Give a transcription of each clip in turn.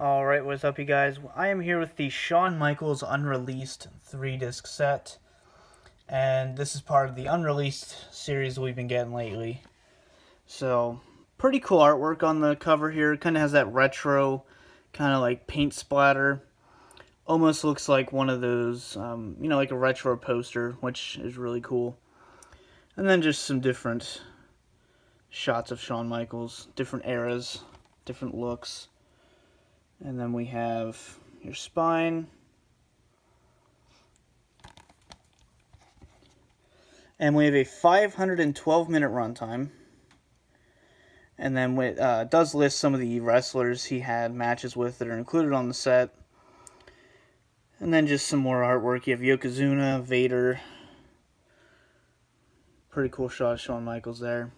Alright, what's up you guys? I am here with the Shawn Michaels Unreleased 3-disc set. And this is part of the Unreleased series we've been getting lately. So, pretty cool artwork on the cover here. Kind of has that retro, kind of like paint splatter. Almost looks like one of those, like a retro poster, which is really cool. And then just some different shots of Shawn Michaels, different eras, different looks. And then we have your spine. And we have a 512-minute runtime. And then it does list some of the wrestlers he had matches with that are included on the set. And then just some more artwork. You have Yokozuna, Vader. Pretty cool shot of Shawn Michaels there.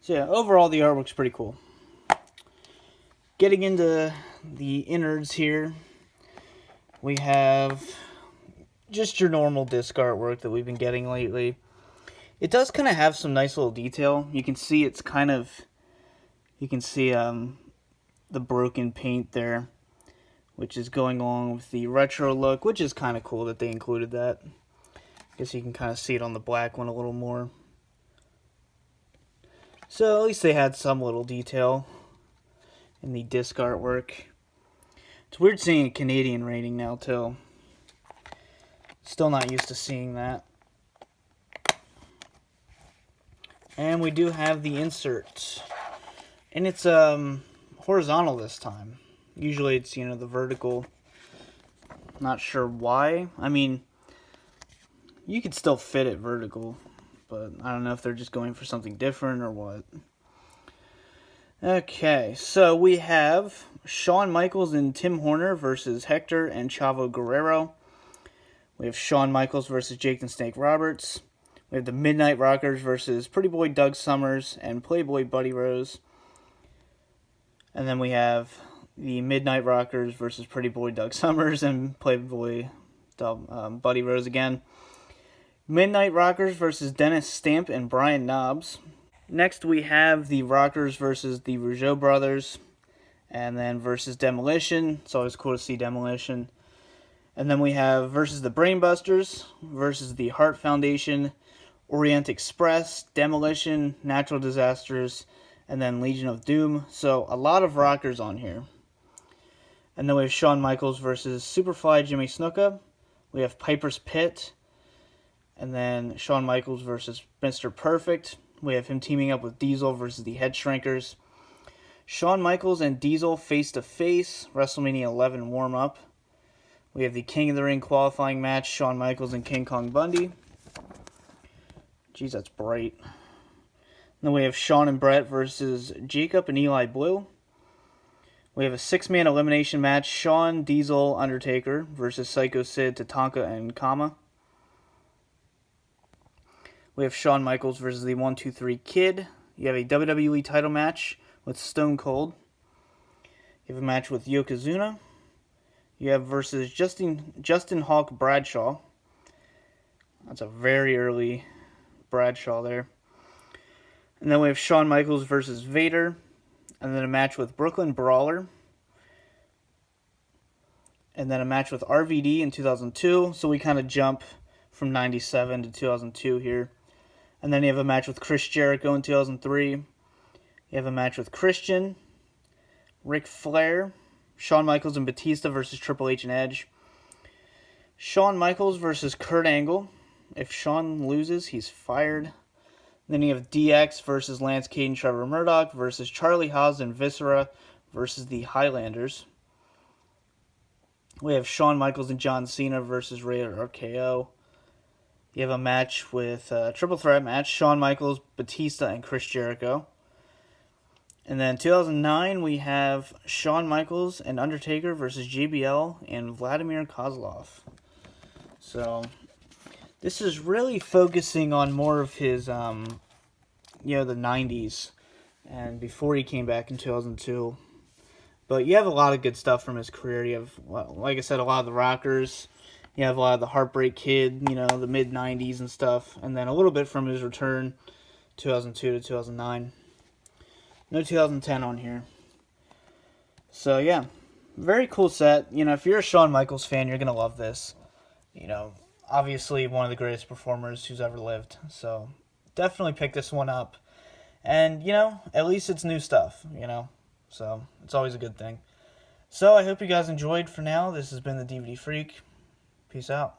So yeah, overall the artwork's pretty cool. Getting into the innards here, we have just your normal disc artwork that we've been getting lately. It does kind of have some nice little detail. You can see it's kind of, the broken paint there, which is going along with the retro look, which is kind of cool that they included that. I guess you can kind of see it on the black one a little more. So at least they had some little detail in the disc artwork. It's weird seeing a Canadian rating now too. Still not used to seeing that. And we do have the insert. And it's horizontal this time. Usually it's, the vertical. Not sure why. I mean, you could still fit it vertical, but I don't know if they're just going for something different or what. Okay, so we have Shawn Michaels and Tim Horner versus Hector and Chavo Guerrero. We have Shawn Michaels versus Jake the Snake Roberts. We have the Midnight Rockers versus Pretty Boy Doug Summers and Playboy Buddy Rose. And then we have the Midnight Rockers versus Pretty Boy Doug Summers and Playboy Buddy Rose again. Midnight Rockers versus Dennis Stamp and Brian Knobbs. Next we have the Rockers versus the Rougeau Brothers. And then versus Demolition. It's always cool to see Demolition. And then we have versus the Brainbusters versus the Heart Foundation, Orient Express, Demolition, Natural Disasters, and then Legion of Doom. So a lot of rockers on here. And then we have Shawn Michaels versus Superfly Jimmy Snuka. We have Piper's Pit. And then Shawn Michaels versus Mr. Perfect. We have him teaming up with Diesel versus the Head Shrinkers. Shawn Michaels and Diesel face-to-face, WrestleMania 11 warm-up. We have the King of the Ring qualifying match, Shawn Michaels and King Kong Bundy. Jeez, that's bright. And then we have Shawn and Brett versus Jacob and Eli Blue. We have a 6-man elimination match, Shawn, Diesel, Undertaker versus Psycho Sid, Tatanka, and Kama. We have Shawn Michaels versus the 1-2-3 Kid. You have a WWE title match with Stone Cold. You have a match with Yokozuna. You have versus Justin Hawk Bradshaw. That's a very early Bradshaw there. And then we have Shawn Michaels versus Vader. And then a match with Brooklyn Brawler. And then a match with RVD in 2002. So we kind of jump from 97 to 2002 here. And then you have a match with Chris Jericho in 2003. You have a match with Christian, Ric Flair, Shawn Michaels and Batista versus Triple H and Edge. Shawn Michaels versus Kurt Angle. If Shawn loses, he's fired. Then you have DX versus Lance Cade and Trevor Murdoch versus Charlie Haas and Viscera versus the Highlanders. We have Shawn Michaels and John Cena versus Rated RKO. You have a match with triple threat match, Shawn Michaels, Batista, and Chris Jericho. And then 2009, we have Shawn Michaels and Undertaker versus JBL and Vladimir Kozlov. So, this is really focusing on more of his, the 90s, and before he came back in 2002. But you have a lot of good stuff from his career. You have, like I said, a lot of the Rockers. You have a lot of the Heartbreak Kid, the mid-90s and stuff. And then a little bit from his return, 2002 to 2009. No 2010 on here. So yeah, very cool set. You know, if you're a Shawn Michaels fan, you're gonna love this. You know, obviously one of the greatest performers who's ever lived. So definitely pick this one up. And, you know, at least it's new stuff, you know. So it's always a good thing. So I hope you guys enjoyed for now. This has been the DVD Freak. Peace out.